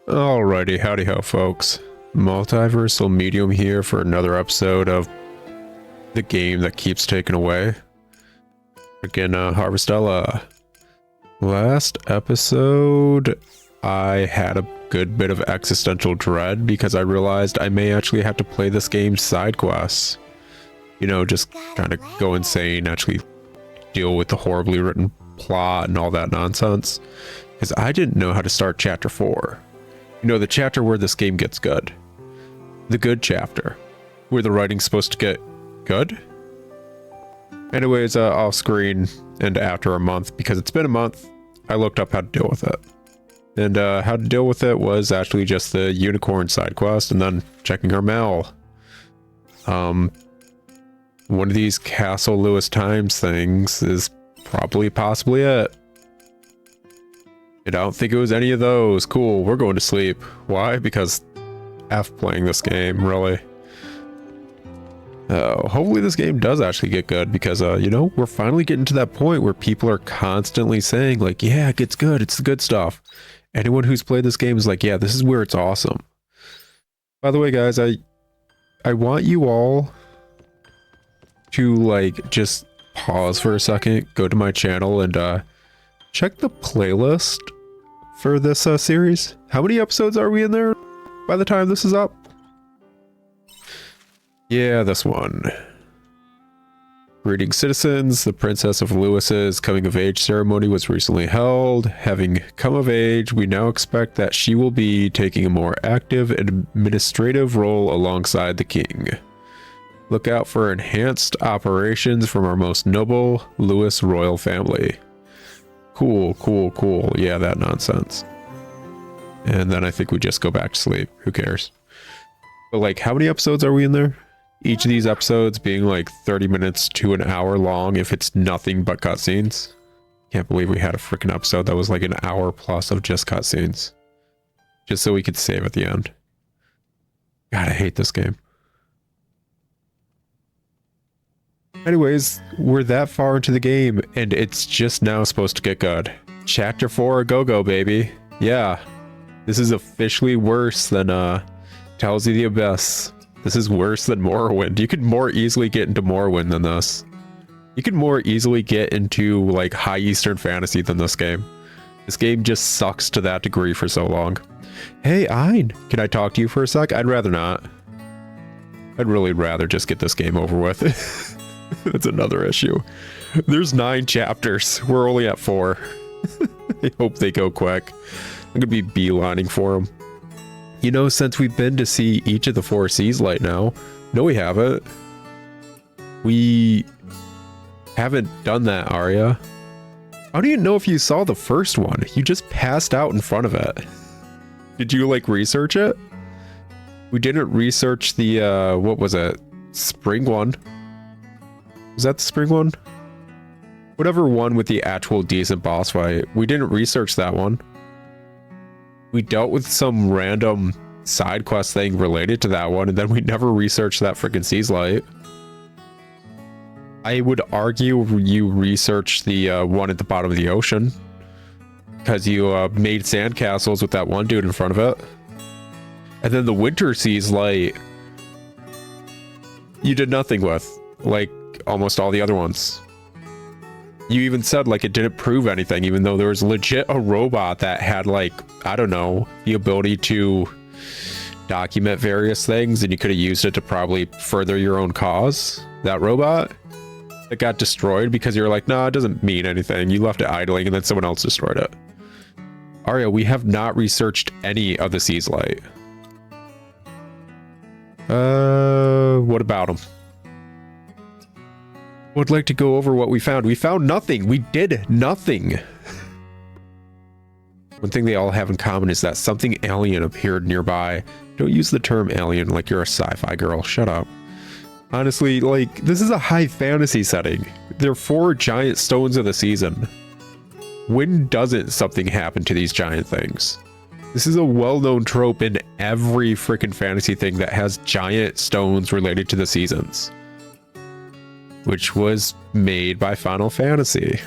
Alrighty, howdy ho folks. Multiversal Medium here for another episode of the game that keeps taking away. Again, Harvestella. Last episode, I had a good bit of existential dread because I realized I may actually have to play this game's side quests. You know, just kind of go insane, actually deal with the horribly written plot and all that nonsense. Because I didn't know how to start chapter 4. You know, the chapter where this game gets good. The good chapter. Where the writing's supposed to get good? Anyways, off screen and after a month, because it's been a month, I looked up how to deal with it. And how to deal with it was actually just the unicorn side quest and then checking our mail. One of these Castle Lewis Times things is possibly it. I don't think it was any of those. Cool, we're going to sleep. Why? Because F playing this game, really. Hopefully this game does actually get good because, you know, we're finally getting to that point where people are constantly saying, like, yeah, it gets good. It's the good stuff. Anyone who's played this game is like, yeah, this is where it's awesome. By the way, guys, I want you all to, like, just pause for a second, go to my channel, and, check the playlist for this series. How many episodes are we in there by the time this is up? Yeah, this one. Greetings, citizens. The Princess of Lewis's coming of age ceremony was recently held. Having come of age, we now expect that she will be taking a more active administrative role alongside the king. Look out for enhanced operations from our most noble Lewis royal family. Cool, cool, cool. Yeah, that nonsense. And then I think we just go back to sleep. Who cares? But like, how many episodes are we in there? Each of these episodes being like 30 minutes to an hour long if it's nothing but cutscenes. Can't believe we had a freaking episode that was like an hour plus of just cutscenes. Just so we could save at the end. God, I hate this game. Anyways, we're that far into the game, and it's just now supposed to get good. Chapter 4, go-go, baby. Yeah. This is officially worse than, Tells You the Abyss. This is worse than Morrowind. You could more easily get into Morrowind than this. You could more easily get into, like, high Eastern fantasy than this game. This game just sucks to that degree for so long. Hey, Ein, can I talk to you for a sec? I'd rather not. I'd really rather just get this game over with. That's another issue. There's 9 chapters. We're only at 4. I hope they go quick. I'm gonna be beelining for them. You know, since we've been to see each of the 4 Seas Light now. No, we haven't. We haven't done that, Arya. I don't even know if you saw the first one. You just passed out in front of it. Did you, like, research it? We didn't research the, what was it? Spring one. Was that the spring one? Whatever one with the actual decent boss fight. We didn't research that one. We dealt with some random side quest thing related to that one, and then we never researched that freaking Seas Light. I would argue you researched the one at the bottom of the ocean. Because you made sandcastles with that one dude in front of it. And then the Winter Seas Light, you did nothing with. Like almost all the other ones. You even said like it didn't prove anything, even though there was legit a robot that had, like, I don't know, the ability to document various things, and you could have used it to probably further your own cause. That robot that got destroyed because you were like, nah, it doesn't mean anything. You left it idling and then someone else destroyed it. Arya, we have not researched any of the Seas Light. What about them? Would like to go over what we found. We found nothing. We did nothing. One thing they all have in common is that something alien appeared nearby. Don't use the term alien like you're a sci-fi girl. Shut up. Honestly, like, this is a high fantasy setting. There are 4 giant stones of the season. When doesn't something happen to these giant things? This is a well-known trope in every freaking fantasy thing that has giant stones related to the seasons. Which was made by Final Fantasy.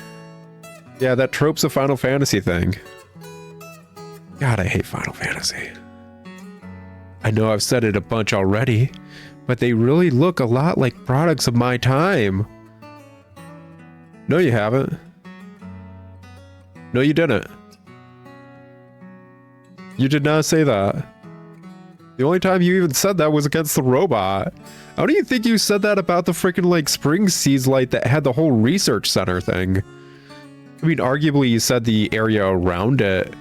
Yeah, that trope's a Final Fantasy thing. God, I hate Final Fantasy. I know I've said it a bunch already, but they really look a lot like products of my time. No, you haven't. No, you didn't. You did not say that. The only time you even said that was against the robot. How do you think you said that about the freaking like spring seas light that had the whole research center thing? I mean, arguably you said the area around it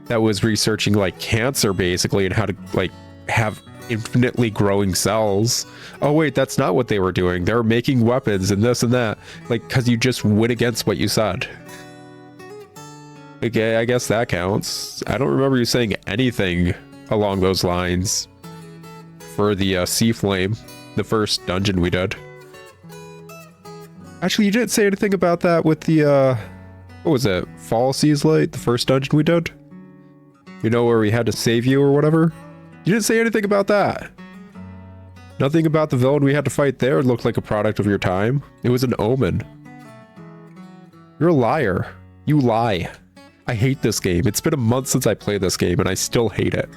that was researching like cancer basically and how to like have infinitely growing cells. Oh wait, that's not what they were doing. They were making weapons and this and that. Like, because you just went against what you said. Okay, I guess that counts. I don't remember you saying anything along those lines for the Sea Flame, the first dungeon we did. Actually, you didn't say anything about that with the, what was it? Fall Seas Light, the first dungeon we did? You know, where we had to save you or whatever? You didn't say anything about that. Nothing about the villain we had to fight there looked like a product of your time. It was an omen. You're a liar. You lie. I hate this game. It's been a month since I played this game and I still hate it.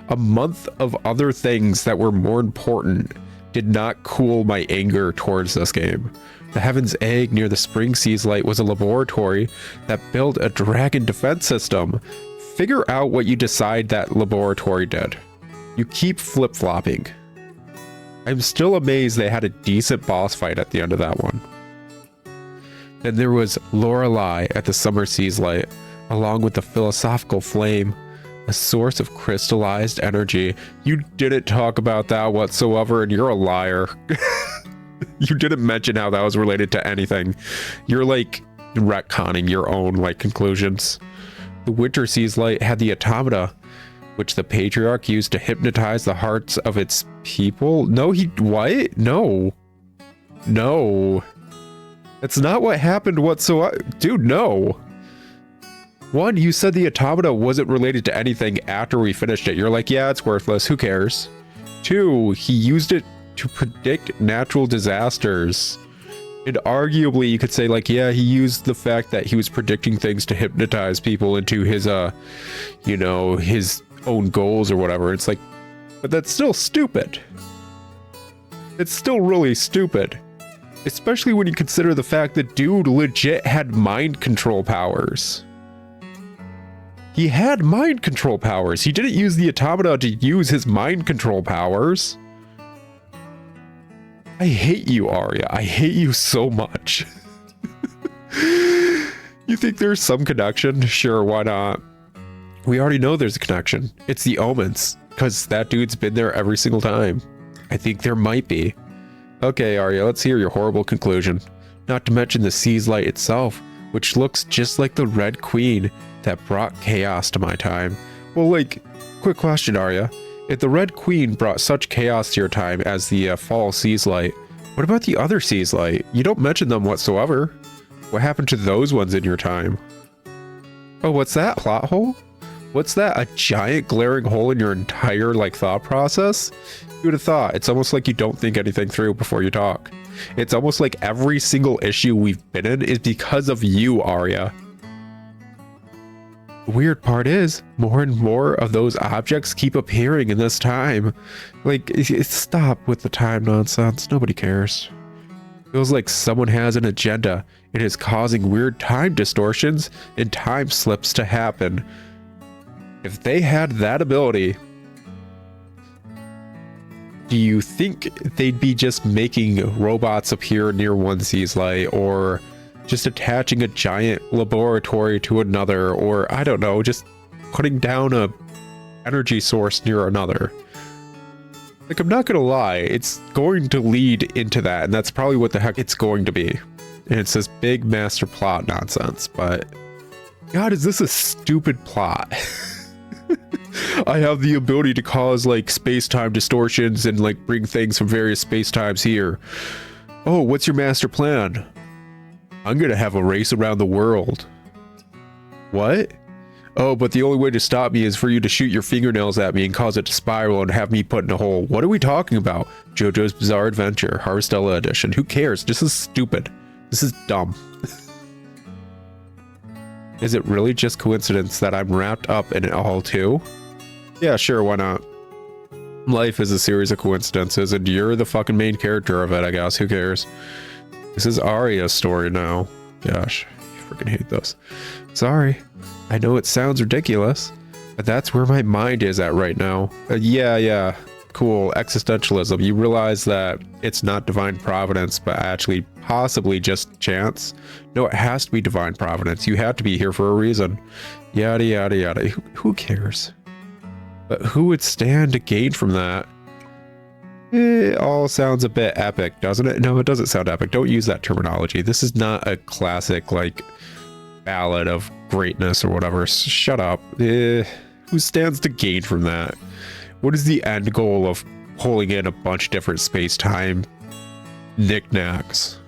A month of other things that were more important did not cool my anger towards this game. The Heaven's Egg near the Spring Seas Light was a laboratory that built a dragon defense system. Figure out what you decide that laboratory did. You keep flip-flopping. I'm still amazed they had a decent boss fight at the end of that one. Then there was Lorelei at the Summer Seas Light, along with the Philosophical Flame, a source of crystallized energy. You didn't talk about that whatsoever, and you're a liar. You didn't mention how that was related to anything. You're like retconning your own like conclusions. The Winter Seas Light had the automata, which the Patriarch used to hypnotize the hearts of its people. No, what? No. No. That's not what happened whatsoever. Dude, no. One, you said the automata wasn't related to anything after we finished it. You're like, yeah, it's worthless. Who cares? Two, he used it to predict natural disasters. And arguably, you could say, like, yeah, he used the fact that he was predicting things to hypnotize people into his, you know, his own goals or whatever. It's like, but that's still stupid. It's still really stupid. Especially when you consider the fact that dude legit had mind control powers. He had mind control powers. He didn't use the automata to use his mind control powers. I hate you, Arya. I hate you so much. You think there's some connection? Sure, why not? We already know there's a connection. It's the omens, because that dude's been there every single time. I think there might be. Okay, Arya, let's hear your horrible conclusion. Not to mention the Seas Light itself, which looks just like the Red Queen that brought chaos to my time. Well, like, quick question, Arya. If the Red Queen brought such chaos to your time as the Fall Seas Light, what about the other Seas Light? You don't mention them whatsoever. What happened to those ones in your time? Oh, what's that? Plot hole? What's that? A giant glaring hole in your entire, like, thought process? You would have thought. It's almost like you don't think anything through before you talk. It's almost like every single issue we've been in is because of you, Arya. The weird part is, more and more of those objects keep appearing in this time. Like, stop with the time nonsense. Nobody cares. Feels like someone has an agenda. It is causing weird time distortions and time slips to happen. If they had that ability, do you think they'd be just making robots appear near one Seas Light, or just attaching a giant laboratory to another, or I don't know, just putting down a energy source near another? Like, I'm not gonna lie, it's going to lead into that, and that's probably what the heck it's going to be. And it's this big master plot nonsense, but God, is this a stupid plot? I have the ability to cause like space-time distortions and like bring things from various space-times here. Oh, what's your master plan? I'm gonna have a race around the world. What? Oh, but the only way to stop me is for you to shoot your fingernails at me and cause it to spiral and have me put in a hole. What are we talking about? JoJo's Bizarre Adventure, Harvestella Edition. Who cares? This is stupid. This is dumb. Is it really just coincidence that I'm wrapped up in it all too? Yeah, sure, why not? Life is a series of coincidences, and you're the fucking main character of it, I guess. Who cares? This is Arya's story now. Gosh, I freaking hate this. Sorry. I know it sounds ridiculous, but that's where my mind is at right now. Yeah. Cool. Existentialism. You realize that it's not divine providence, but actually possibly just chance? No, it has to be divine providence. You have to be here for a reason. Yada, yada, yada. Who cares? But who would stand to gain from that? It all sounds a bit epic, doesn't it? No, it doesn't sound epic. Don't use that terminology. This is not a classic, like, ballad of greatness or whatever. Shut up. Who stands to gain from that? What is the end goal of pulling in a bunch of different space-time knickknacks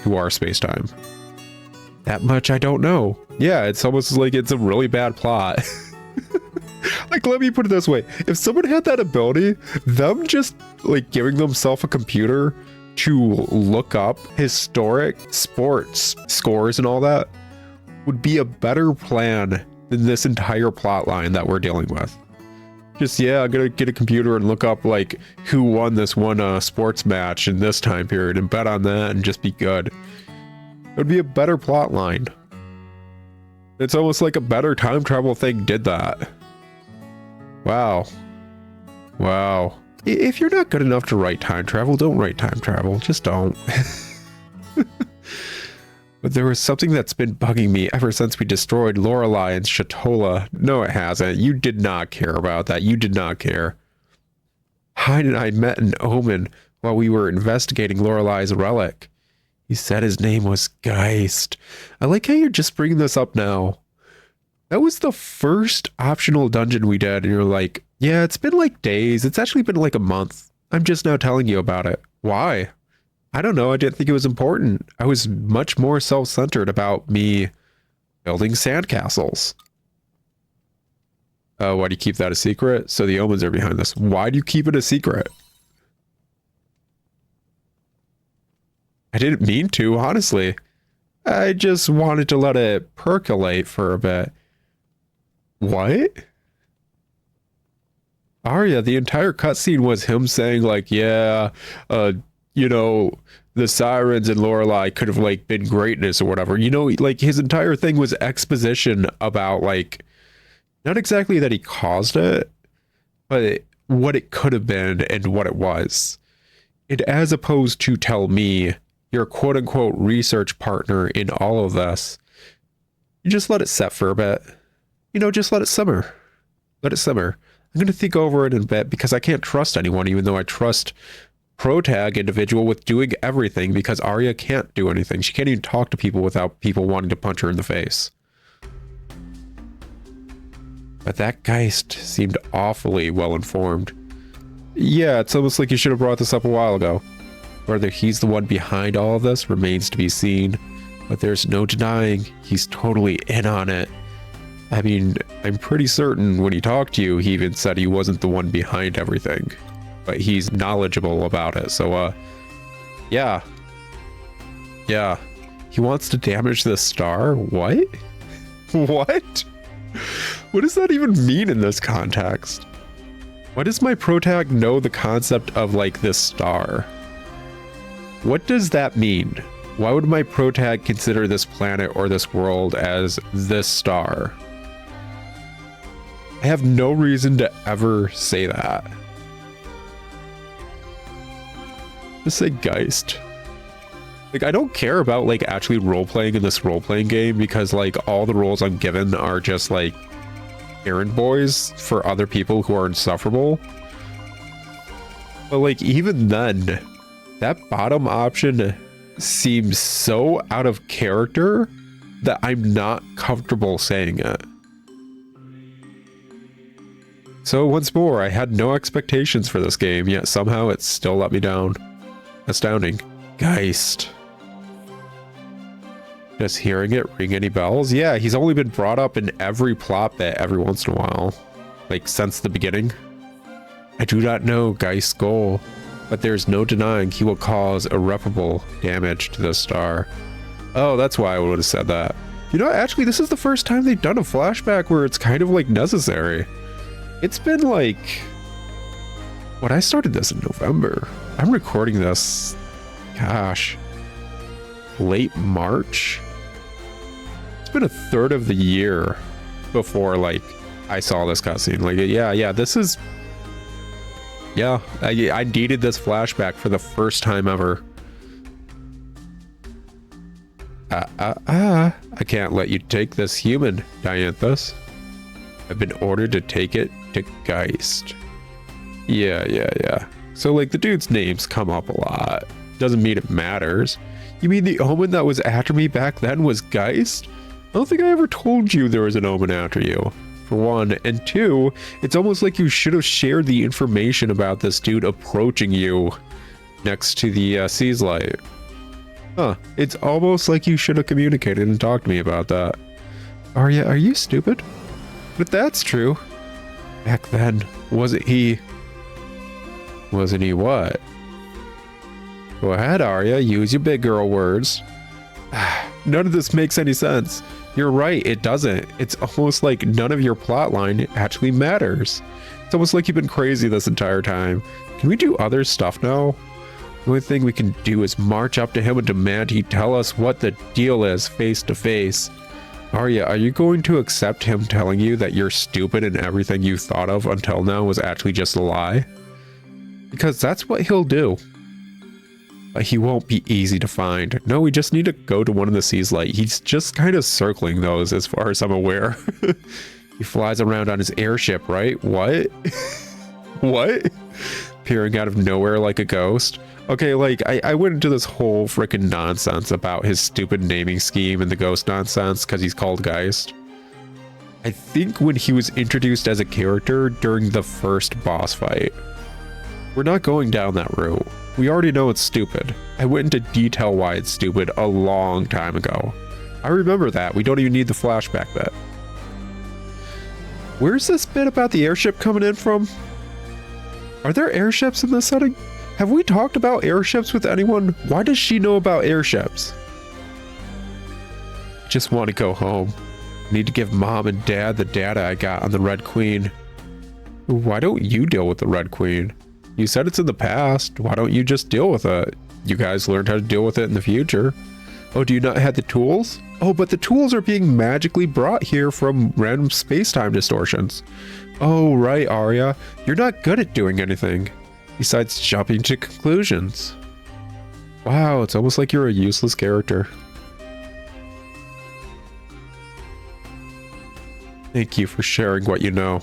to our space-time? That much I don't know. Yeah, it's almost like it's a really bad plot. Like, let me put it this way. If someone had that ability, them just, like, giving themselves a computer to look up historic sports scores and all that would be a better plan than this entire plot line that we're dealing with. Just, yeah, I'm gonna get a computer and look up, like, who won this one sports match in this time period and bet on that and just be good. It would be a better plot line. It's almost like a better time travel thing did that. Wow. If you're not good enough to write time travel, don't write time travel. Just don't. But there was something that's been bugging me ever since we destroyed Lorelei and Shatola. No, it hasn't. You did not care about that. You did not care. Hyde and I met an omen while we were investigating Lorelei's relic. He said his name was Geist. I like how you're just bringing this up now. That was the first optional dungeon we did, and you're like, yeah, it's been like days. It's actually been like a month. I'm just now telling you about it. Why? I don't know. I didn't think it was important. I was much more self-centered about me building sandcastles. Why do you keep that a secret? So the omens are behind this. Why do you keep it a secret? I didn't mean to, honestly. I just wanted to let it percolate for a bit. What? Arya, the entire cutscene was him saying, like, yeah, you know, the sirens and Lorelei could have, like, been greatness or whatever. You know, like, his entire thing was exposition about, like, not exactly that he caused it, but what it could have been and what it was. And as opposed to tell me, your quote-unquote research partner in all of this, you just let it set for a bit. You know, just let it simmer. Let it simmer. I'm going to think over it in a bit because I can't trust anyone, even though I trust Protag individual with doing everything, because Arya can't do anything. She can't even talk to people without people wanting to punch her in the face. But that Geist seemed awfully well informed. Yeah, it's almost like you should have brought this up a while ago. Whether he's the one behind all of this remains to be seen, but there's no denying he's totally in on it. I mean, I'm pretty certain when he talked to you, he even said he wasn't the one behind everything, but he's knowledgeable about it. So, yeah. He wants to damage the star? What? What? What does that even mean in this context? Why does my protag know the concept of, like, this star? What does that mean? Why would my protag consider this planet or this world as this star? I have no reason to ever say that. Just say Geist. Like, I don't care about, like, actually role-playing in this role-playing game because, like, all the roles I'm given are just, like, errand boys for other people who are insufferable. But, like, even then, that bottom option seems so out of character that I'm not comfortable saying it. So once more, I had no expectations for this game, yet somehow it still let me down. Astounding. Geist. Does hearing it ring any bells? Yeah, he's only been brought up in every plot bit every once in a while. Like, since the beginning. I do not know Geist's goal, but there's no denying he will cause irreparable damage to the star. Oh, that's why I would have said that. You know, actually, this is the first time they've done a flashback where it's kind of like necessary. It's been like... When I started this in November, I'm recording this, gosh, late March. It's been a third of the year before, like, I saw this cutscene. Like, yeah, this is... Yeah, I needed this flashback for the first time ever. I can't let you take this human, Dianthus. I've been ordered to take it to Geist. Yeah. So, like, the dude's names come up a lot. Doesn't mean it matters. You mean the omen that was after me back then was Geist? I don't think I ever told you there was an omen after you. For one, and two, it's almost like you should have shared the information about this dude approaching you next to the Sea's Light. Huh, it's almost like you should have communicated and talked to me about that. Arya, are you stupid? But that's true. Back then, wasn't he what? Go ahead, Arya, use your big girl words. None of this makes any sense. You're right, it doesn't. It's almost like none of your plotline actually matters. It's almost like you've been crazy this entire time. Can we do other stuff now? The only thing we can do is march up to him and demand he tell us what the deal is face to face. Arya, are you going to accept him telling you that you're stupid and everything you thought of until now was actually just a lie? Because that's what he'll do. But he won't be easy to find. No, we just need to go to one of the Sea's Light. He's just kind of circling those as far as I'm aware. He flies around on his airship, right? What? What? Appearing out of nowhere like a ghost? Okay, like, I went into this whole freaking nonsense about his stupid naming scheme and the ghost nonsense because he's called Geist. I think when he was introduced as a character during the first boss fight. We're not going down that route. We already know it's stupid. I went into detail why it's stupid a long time ago. I remember that. We don't even need the flashback bit. Where's this bit about the airship coming in from? Are there airships in this setting? Have we talked about airships with anyone? Why does she know about airships? I just want to go home. I need to give Mom and Dad the data I got on the Red Queen. Why don't you deal with the Red Queen? You said it's in the past. Why don't you just deal with it? You guys learned how to deal with it in the future. Oh, do you not have the tools? Oh, but the tools are being magically brought here from random space-time distortions. Oh, right, Arya. You're not good at doing anything. Besides jumping to conclusions. Wow, it's almost like you're a useless character. Thank you for sharing what you know.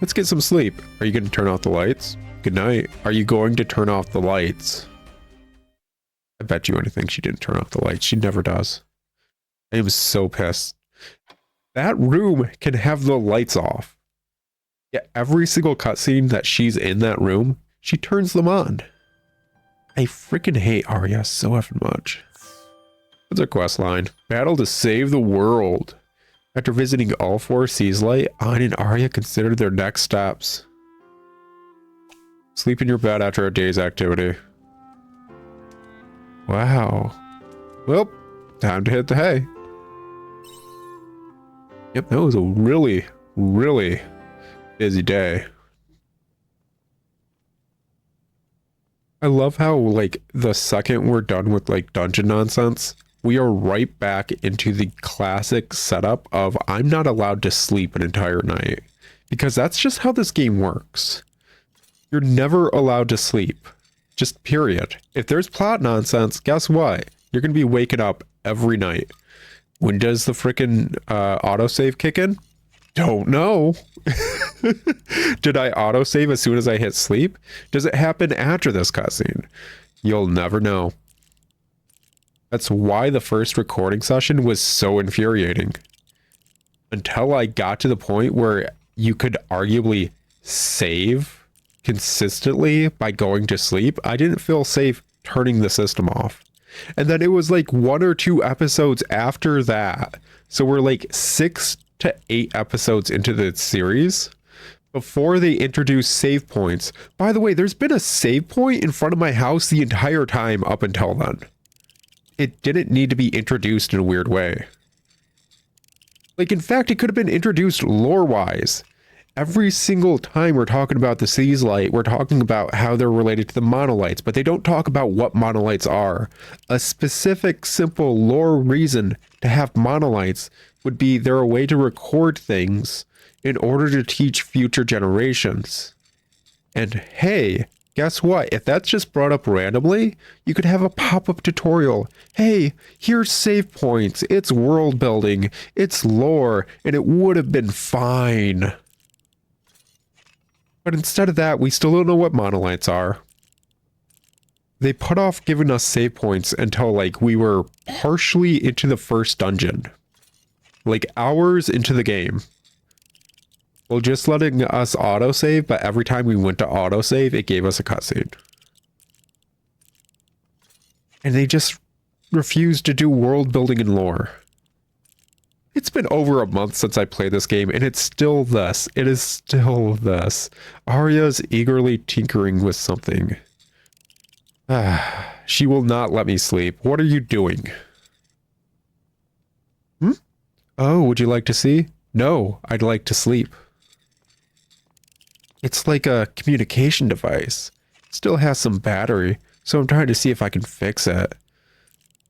Let's get some sleep. Are you going to turn off the lights? Good night. Are you going to turn off the lights? I bet you anything she didn't turn off the lights. She never does. I am so pissed. That room can have the lights off. Yeah, every single cutscene that she's in that room, she turns them on. I freaking hate Arya so effing much. What's our quest line? Battle to save the world. After visiting all 4 Sea's Light, Ayn and Arya considered their next steps. Sleep in your bed after a day's activity. Wow. Well, time to hit the hay. Yep, that was a really, really busy day. I love how, like, the second we're done with, like, dungeon nonsense, we are right back into the classic setup of I'm not allowed to sleep an entire night. Because that's just how this game works. You're never allowed to sleep. Just period. If there's plot nonsense, guess what? You're going to be waking up every night. When does the frickin' autosave kick in? Don't know. Did I autosave as soon as I hit sleep? Does it happen after this cutscene? You'll never know. That's why the first recording session was so infuriating. Until I got to the point where you could arguably save consistently by going to sleep, I didn't feel safe turning the system off. And then it was like 1 or 2 episodes after that. So we're like 6 to 8 episodes into the series before they introduce save points. By the way, there's been a save point in front of my house the entire time up until then. It didn't need to be introduced in a weird way. Like, in fact, it could have been introduced lore-wise. Every single time we're talking about the Seas Light, we're talking about how they're related to the monolites, but they don't talk about what monolites are. A specific, simple lore reason to have monolites would be they're a way to record things in order to teach future generations. And hey, guess what? If that's just brought up randomly, you could have a pop-up tutorial. Hey, here's save points, it's world building, it's lore, and it would have been fine. But instead of that, we still don't know what monolites are. They put off giving us save points until, like, we were partially into the first dungeon. Like, hours into the game. Well, just letting us autosave, but every time we went to autosave, it gave us a cutscene. And they just refused to do world building and lore. It's been over a month since I played this game, and it's still this. It is still this. Arya's eagerly tinkering with something. She will not let me sleep. What are you doing? Oh, would you like to see? No, I'd like to sleep. It's like a communication device. It still has some battery, so I'm trying to see if I can fix it.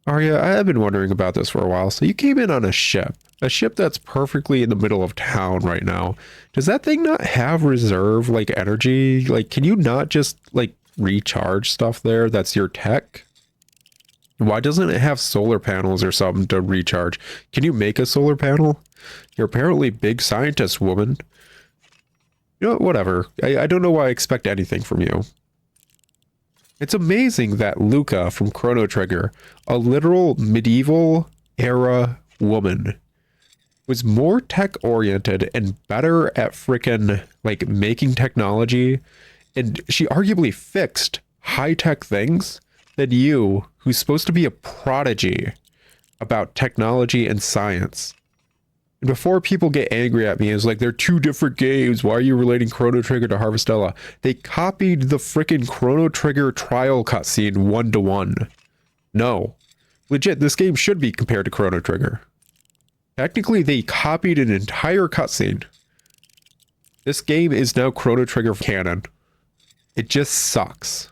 Arya, I've been wondering about this for a while. So you came in on a ship that's perfectly in the middle of town right now. Does that thing not have reserve, like, energy? Like, can you not just, like, recharge stuff there? That's your tech? Why doesn't it have solar panels or something to recharge? Can you make a solar panel? You're apparently a big scientist, woman. You know, whatever. I don't know why I expect anything from you. It's amazing that Luca from Chrono Trigger, a literal medieval era woman, was more tech-oriented and better at frickin', like, making technology, and she arguably fixed high-tech things than you, who's supposed to be a prodigy about technology and science. And before people get angry at me, it's like, they're two different games. Why are you relating Chrono Trigger to Harvestella? They copied the frickin' Chrono Trigger trial cutscene 1-to-1. No. Legit, this game should be compared to Chrono Trigger. Technically, they copied an entire cutscene. This game is now Chrono Trigger canon. It just sucks.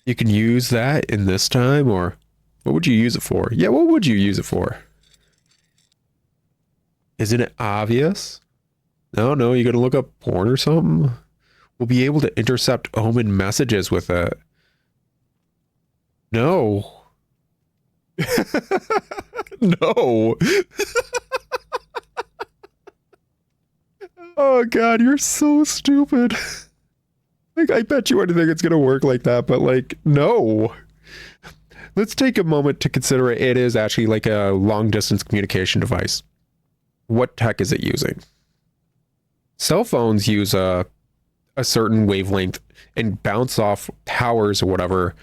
You can use that in this time, or what would you use it for? Yeah, what would you use it for? Isn't it obvious? No, you gotta look up porn or something? We'll be able to intercept Omen messages with it. No. No. Oh god, you're so stupid. Like, I bet you anything it's gonna work like that, but, like, no. Let's take a moment to consider it is actually like a long-distance communication device. What tech is it using? Cell phones use a certain wavelength and bounce off towers or whatever,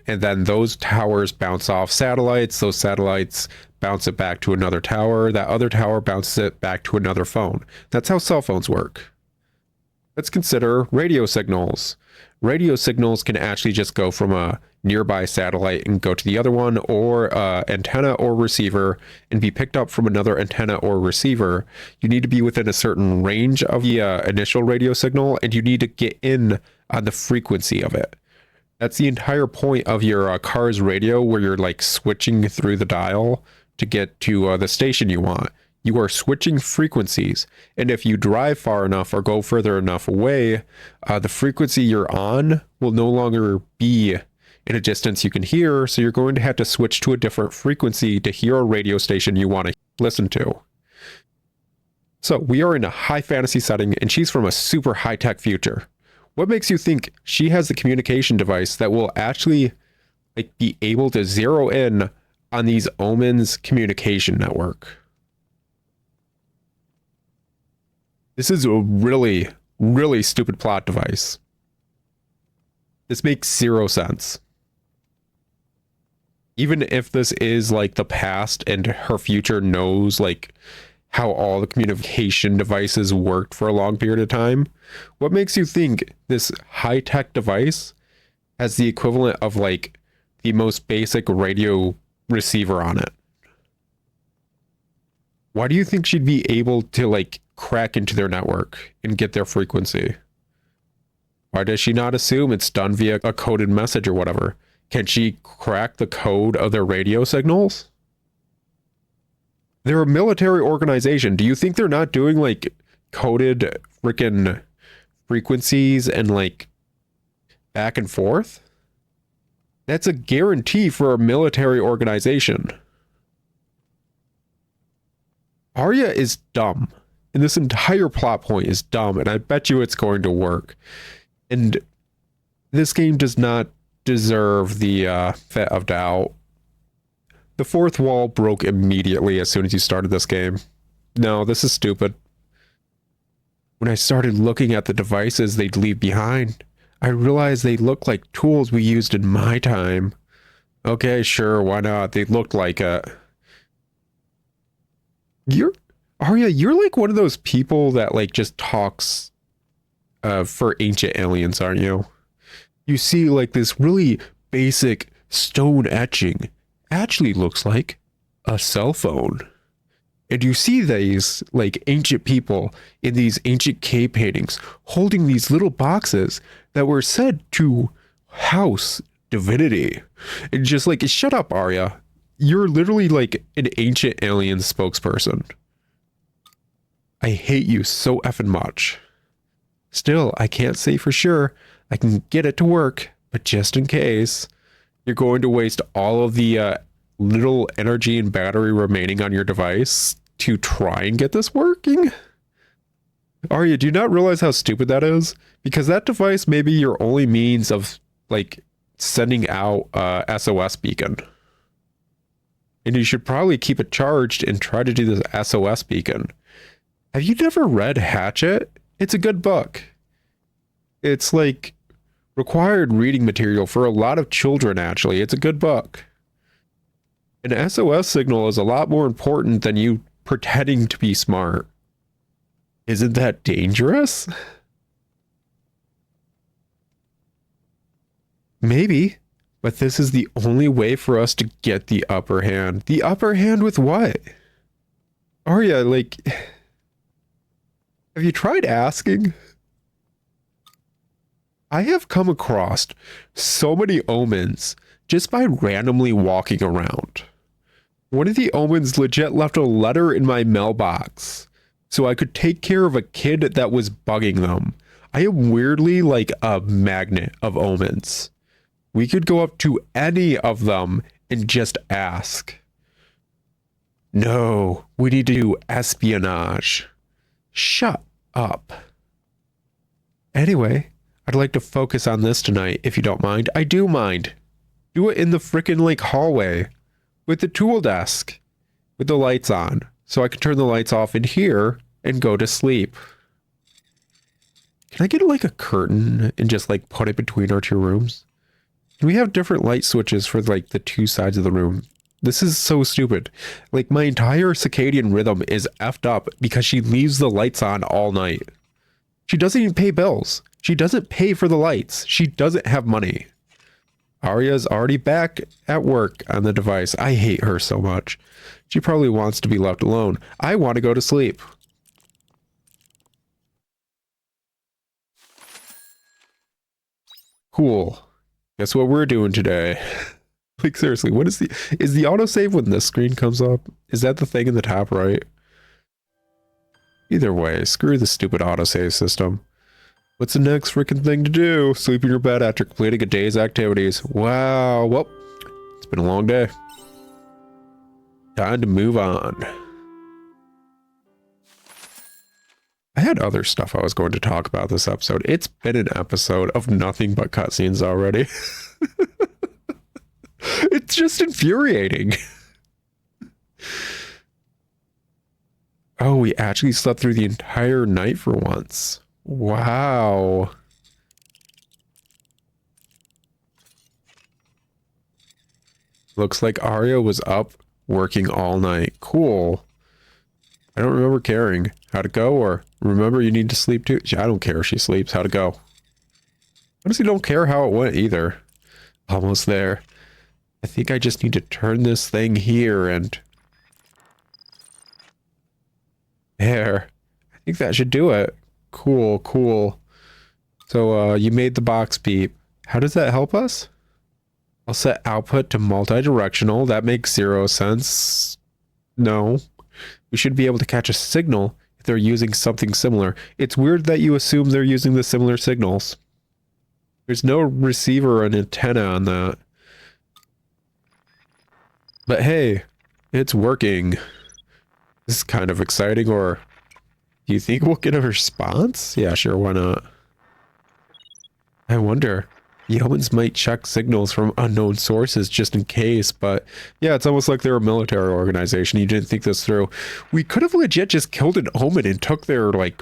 and then those towers bounce off satellites. Those satellites bounce it back to another tower. That other tower bounces it back to another phone. That's how cell phones work. Let's consider radio signals. Radio signals can actually just go from a nearby satellite and go to the other one, or antenna or receiver, and be picked up from another antenna or receiver. You need to be within a certain range of the initial radio signal, and you need to get in on the frequency of it. That's the entire point of your car's radio, where you're like switching through the dial to get to the station you want. You are switching frequencies, and if you drive far enough or go further enough away, the frequency you're on will no longer be in a distance you can hear, so you're going to have to switch to a different frequency to hear a radio station you want to listen to. So we are in a high fantasy setting, and she's from a super high-tech future. What makes you think she has the communication device that will actually, like, be able to zero in on these Omen's communication network? This is a really, really stupid plot device. This makes zero sense. Even if this is like the past and her future knows like how all the communication devices worked for a long period of time, what makes you think this high-tech device has the equivalent of like the most basic radio receiver on it? Why do you think she'd be able to, like, crack into their network and get their frequency? Why does she not assume it's done via a coded message or whatever? Can she crack the code of their radio signals? They're a military organization. Do you think they're not doing, like, coded freaking frequencies and, like, back and forth? That's a guarantee for a military organization. Arya is dumb. And this entire plot point is dumb, and I bet you it's going to work. And this game does not deserve the benefit of doubt. The fourth wall broke immediately as soon as you started this game. No, this is stupid. When I started looking at the devices they'd leave behind, I realized they looked like tools we used in my time. Okay, sure, why not? They looked like a... Arya, you're like one of those people that like just talks for ancient aliens, aren't you? You see like this really basic stone etching actually looks like a cell phone. And you see these like ancient people in these ancient cave paintings holding these little boxes that were said to house divinity. And just like, shut up, Arya. You're literally like an ancient alien spokesperson. I hate you so effing much. Still, I can't say for sure I can get it to work, but just in case, you're going to waste all of the little energy and battery remaining on your device to try and get this working? Arya, do you not realize how stupid that is? Because that device may be your only means of, like, sending out a SOS beacon. And you should probably keep it charged and try to do this SOS beacon. Have you never read Hatchet? It's a good book. It's like required reading material for a lot of children, actually. It's a good book. An SOS signal is a lot more important than you pretending to be smart. Isn't that dangerous? Maybe, but this is the only way for us to get the upper hand. The upper hand with what? Arya, like... Have you tried asking? I have come across so many omens just by randomly walking around. One of the omens legit left a letter in my mailbox so I could take care of a kid that was bugging them. I am weirdly like a magnet of omens. We could go up to any of them and just ask. No, we need to do espionage. Shut up. Anyway, I'd like to focus on this tonight, if you don't mind. I do mind. Do it in the frickin' like hallway with the tool desk with the lights on so I can turn the lights off in here and go to sleep. Can I get like a curtain and just like put it between our two rooms? Can we have different light switches for like the two sides of the room? This is so stupid. Like my entire circadian rhythm is effed up because she leaves the lights on all night. She doesn't even pay bills. She doesn't pay for the lights. She doesn't have money. Arya's already back at work on the device. I hate her so much. She probably wants to be left alone. I want to go to sleep. Cool. Guess what we're doing today? Like seriously, what is the autosave when this screen comes up? Is that the thing in the top right? Either way, screw the stupid autosave system. What's the next freaking thing to do? Sleep in your bed after completing a day's activities. Wow, well, it's been a long day. Time to move on. I had other stuff I was going to talk about this episode. It's been an episode of nothing but cutscenes already. It's just infuriating. Oh, we actually slept through the entire night for once. Wow. Looks like Arya was up working all night. Cool. I don't remember caring. How'd it go? Or remember you need to sleep too? I don't care if she sleeps. How'd it go? Honestly, don't care how it went either. Almost there. I think I just need to turn this thing here and... There. I think that should do it. Cool, cool. So you made the box beep. How does that help us? I'll set output to multi-directional. That makes zero sense. No. We should be able to catch a signal if they're using something similar. It's weird that you assume they're using the similar signals. There's no receiver or an antenna on that. But hey, it's working. This is kind of exciting, or do you think we'll get a response? Yeah, sure, why not? I wonder. The humans might check signals from unknown sources just in case, but yeah, it's almost like they're a military organization. You didn't think this through. We could have legit just killed an omen and took their, like,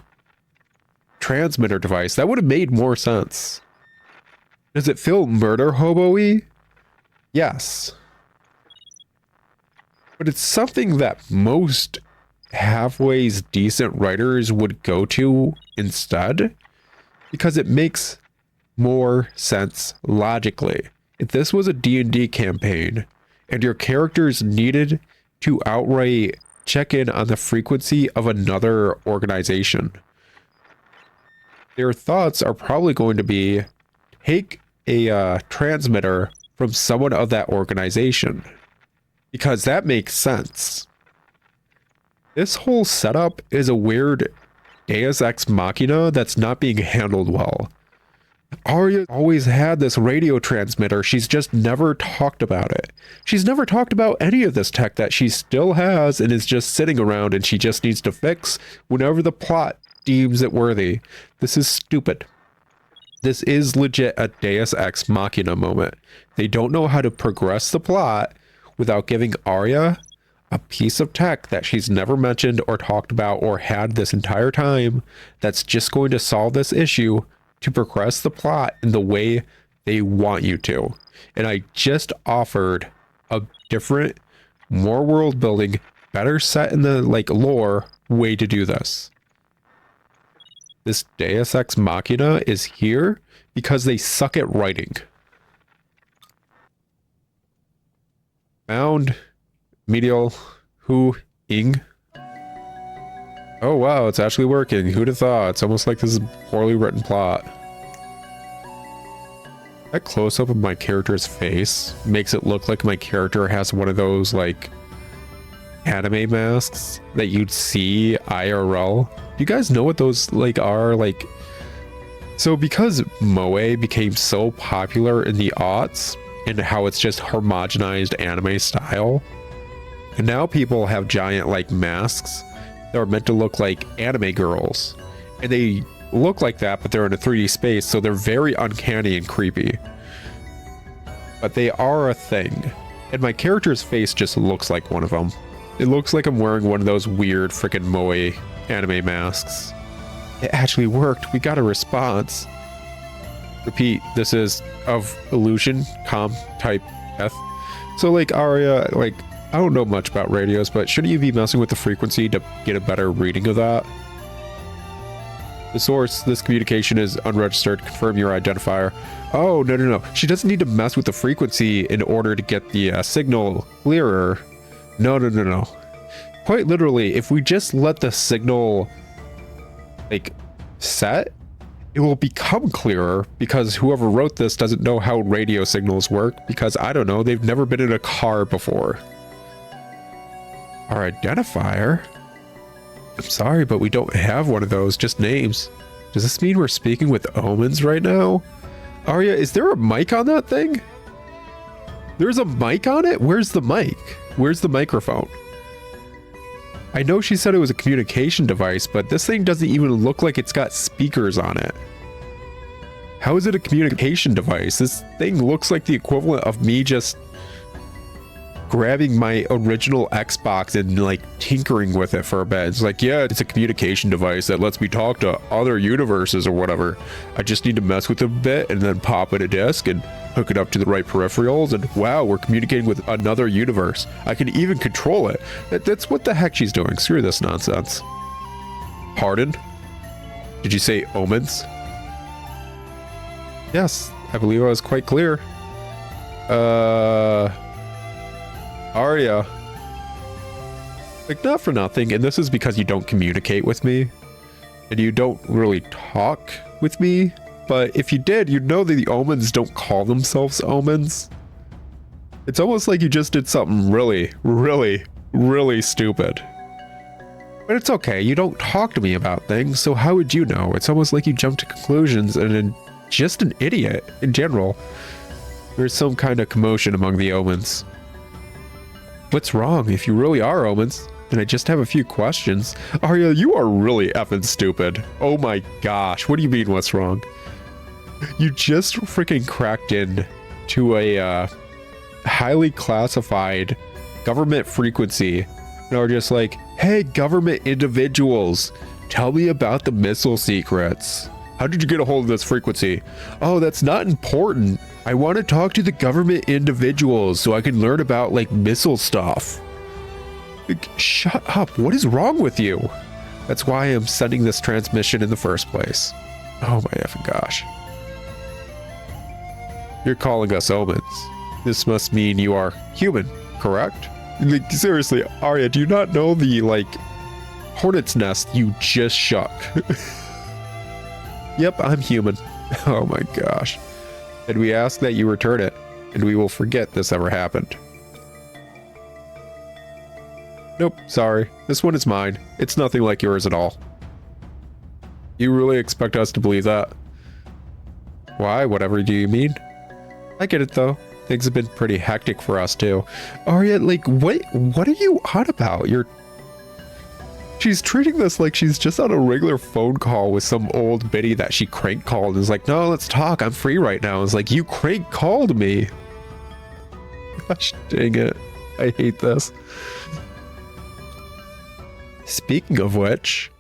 transmitter device. That would have made more sense. Does it feel murder hobo-y? Yes. But it's something that most halfways decent writers would go to instead, because it makes more sense logically. If this was a D&D campaign and your characters needed to outright check in on the frequency of another organization, their thoughts are probably going to be, take a transmitter from someone of that organization, because that makes sense. This whole setup is a weird Deus Ex Machina that's not being handled well. Arya always had this radio transmitter. She's just never talked about it. She's never talked about any of this tech that she still has and is just sitting around, and she just needs to fix whenever the plot deems it worthy. This is stupid. This is legit a Deus Ex Machina moment. They don't know how to progress the plot without giving Arya a piece of tech that she's never mentioned or talked about or had this entire time that's just going to solve this issue to progress the plot in the way they want you to. And I just offered a different, more world building, better set in the like lore way to do this. This Deus Ex Machina is here because they suck at writing. Found medial who ing. Oh wow, it's actually working. Who'd have thought? It's almost like this is a poorly written plot. That close-up of my character's face makes it look like my character has one of those, like, anime masks that you'd see IRL. Do you guys know what those, like, are? Like, so because Moe became so popular in the aughts, and how it's just homogenized anime style, and now people have giant, like, masks that are meant to look like anime girls, and they look like that, but they're in a 3D space, so they're very uncanny and creepy. But they are a thing, and my character's face just looks like one of them. It looks like I'm wearing one of those weird freaking Moe anime masks. It actually worked. We got a response. Repeat, this is of illusion, com, type, F. So like Arya, like, I don't know much about radios, but shouldn't you be messing with the frequency to get a better reading of that? The source, this communication is unregistered. Confirm your identifier. Oh, no, no, no. She doesn't need to mess with the frequency in order to get the signal clearer. No, no, no, no. Quite literally, if we just let the signal, like, set, it will become clearer, because whoever wrote this doesn't know how radio signals work, because, I don't know, they've never been in a car before. Our identifier? I'm sorry, but we don't have one of those, just names. Does this mean we're speaking with omens right now? Arya, is there a mic on that thing? There's a mic on it? Where's the mic? Where's the microphone? I know she said it was a communication device, but this thing doesn't even look like it's got speakers on it. How is it a communication device? This thing looks like the equivalent of me just grabbing my original Xbox and like tinkering with it for a bit. It's like, yeah, it's a communication device that lets me talk to other universes or whatever. I just need to mess with it a bit and then pop in a disc and hook it up to the right peripherals, and wow, we're communicating with another universe. I can even control it. That's what the heck she's doing. Screw this nonsense. Pardon? Did you say omens? Yes, I believe I was quite clear. Arya. Like, not for nothing, and this is because you don't communicate with me, and you don't really talk with me, but if you did, you'd know that the omens don't call themselves omens. It's almost like you just did something really, really, really stupid. But it's okay, you don't talk to me about things, so how would you know? It's almost like you jump to conclusions and just an idiot in general. There's some kind of commotion among the omens. What's wrong? If you really are omens, then I just have a few questions. Arya, you are really effing stupid. Oh my gosh, what do you mean what's wrong? You just freaking cracked in to a highly classified government frequency and are just like, hey, government individuals, tell me about the missile secrets. How did you get a hold of this frequency? Oh, that's not important. I want to talk to the government individuals so I can learn about like missile stuff. Like, shut up. What is wrong with you? That's why I'm sending this transmission in the first place. Oh my effing gosh. You're calling us omens. This must mean you are human, correct? Like, seriously, Arya, do you not know the, like, hornet's nest you just shook? Yep, I'm human. Oh my gosh. And we ask that you return it, and we will forget this ever happened. Nope, sorry. This one is mine. It's nothing like yours at all. You really expect us to believe that? Why? Whatever do you mean? I get it though. Things have been pretty hectic for us too. Arya, like, what are you on about? She's treating this like she's just on a regular phone call with some old biddy that she crank called and is like, no, let's talk. I'm free right now. It's like, you crank called me. Gosh dang it. I hate this. Speaking of which,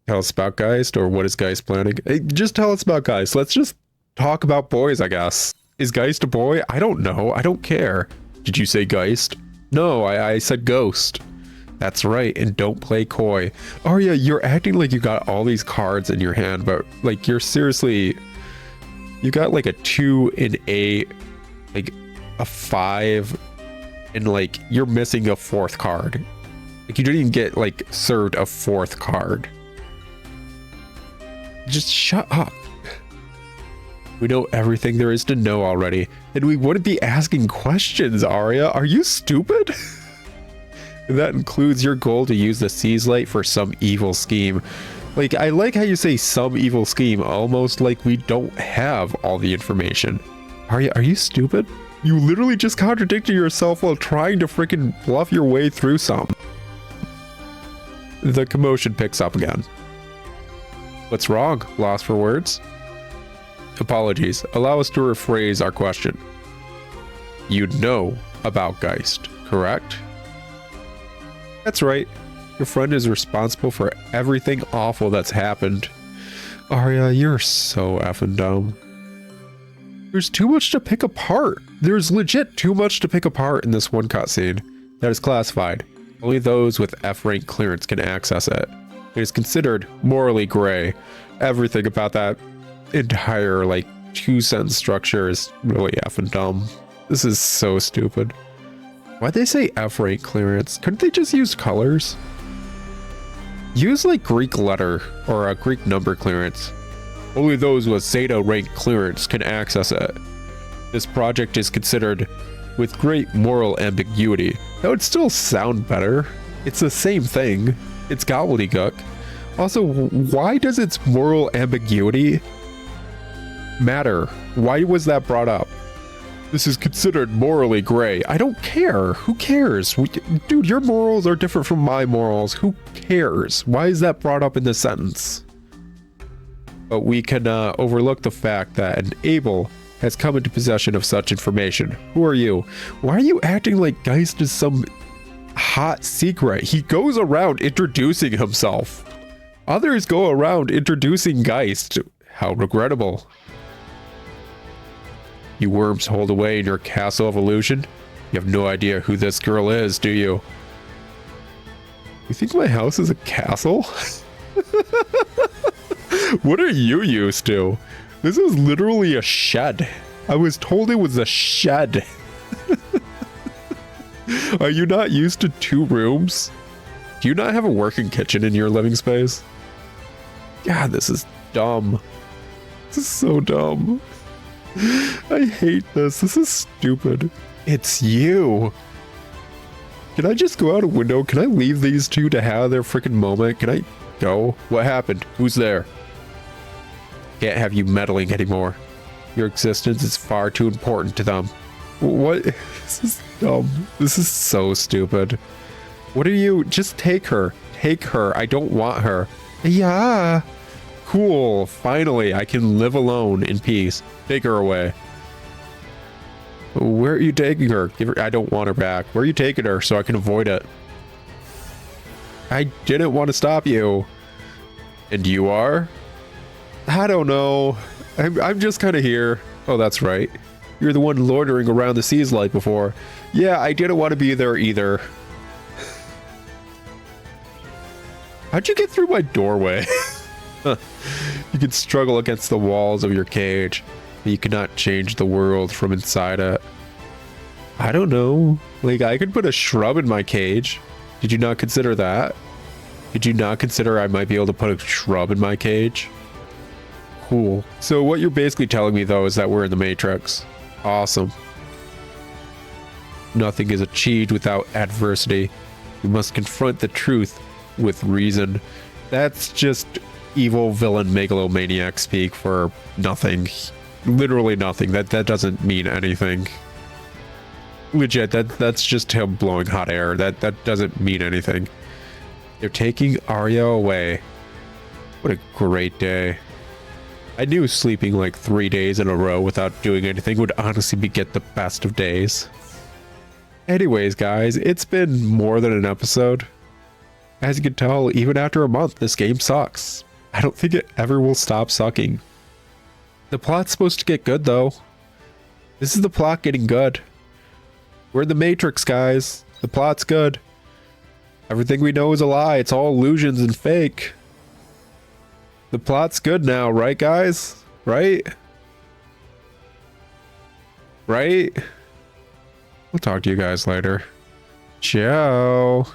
tell us about Geist, or what is Geist planning? Hey, just tell us about Geist. Let's just talk about boys, I guess. Is Geist a boy? I don't know. I don't care. Did you say Geist? No, I said Ghost. That's right, and don't play coy. Arya, you're acting like you got all these cards in your hand, but like you're seriously, you got like a 2 and 8, like a 5, and like you're missing a 4th card. Like you didn't even get like served a 4th card. Just shut up. We know everything there is to know already, and we wouldn't be asking questions, Arya. Are you stupid? That includes your goal to use the Seas Light for some evil scheme. Like, I like how you say some evil scheme, almost like we don't have all the information. Arya, are you stupid? You literally just contradicted yourself while trying to freaking bluff your way through something. The commotion picks up again. What's wrong? Lost for words? Apologies. Allow us to rephrase our question. You know about Geist, correct? That's right. Your friend is responsible for everything awful that's happened. Arya, you're so effing dumb. There's too much to pick apart. There's legit too much to pick apart in this one cutscene that is classified. Only those with F rank clearance can access it. It is considered morally gray. Everything about that entire like 2-sentence structure is really effing dumb. This is so stupid. Why'd they say F rank clearance? Couldn't they just use colors? Use like Greek letter or a Greek number clearance. Only those with Zeta rank clearance can access it. This project is considered with great moral ambiguity. That would still sound better. It's the same thing. It's gobbledygook. Also, why does its moral ambiguity matter? Why was that brought up? This is considered morally gray. I don't care. Who cares? Dude, your morals are different from my morals. Who cares? Why is that brought up in this sentence? But we can overlook the fact that an Abel has come into possession of such information. Who are you? Why are you acting like Geist is some hot secret? He goes around introducing himself. Others go around introducing Geist. How regrettable. You worms holed away in your castle of illusion? You have no idea who this girl is, do you? You think my house is a castle? What are you used to? This is literally a shed. I was told it was a shed. Are you not used to 2 rooms? Do you not have a working kitchen in your living space? God, this is dumb. This is so dumb. I hate this. This is stupid. It's you. Can I just go out a window? Can I leave these two to have their freaking moment? Can I go? What happened? Who's there? Can't have you meddling anymore. Your existence is far too important to them. What? This is dumb. This is so stupid. What are you? Just take her. Take her. I don't want her. Yeah. Cool. Finally, I can live alone in peace. Take her away. Where are you taking her? Give her. I don't want her back. Where are you taking her so I can avoid it? I didn't want to stop you. And you are? I don't know. I'm just kind of here. Oh, that's right. You're the one loitering around the seas like before. Yeah, I didn't want to be there either. How'd you get through my doorway? You could struggle against the walls of your cage, but you cannot change the world from inside it. I don't know. Like, I could put a shrub in my cage. Did you not consider that? Did you not consider I might be able to put a shrub in my cage? Cool. So what you're basically telling me, though, is that we're in the Matrix. Awesome. Nothing is achieved without adversity. You must confront the truth with reason. That's just evil villain megalomaniac speak for nothing. Literally nothing. That doesn't mean anything. Legit, that's just him blowing hot air. That doesn't mean anything. They're taking Arya away. What a great day. I knew sleeping like 3 days in a row without doing anything would honestly get the best of days. Anyways, guys, it's been more than an episode. As you can tell, even after a month, this game sucks. I don't think it ever will stop sucking. The plot's supposed to get good, though. This is the plot getting good. We're in the Matrix, guys. The plot's good. Everything we know is a lie. It's all illusions and fake. The plot's good now, right, guys? Right? Right? We'll talk to you guys later. Ciao.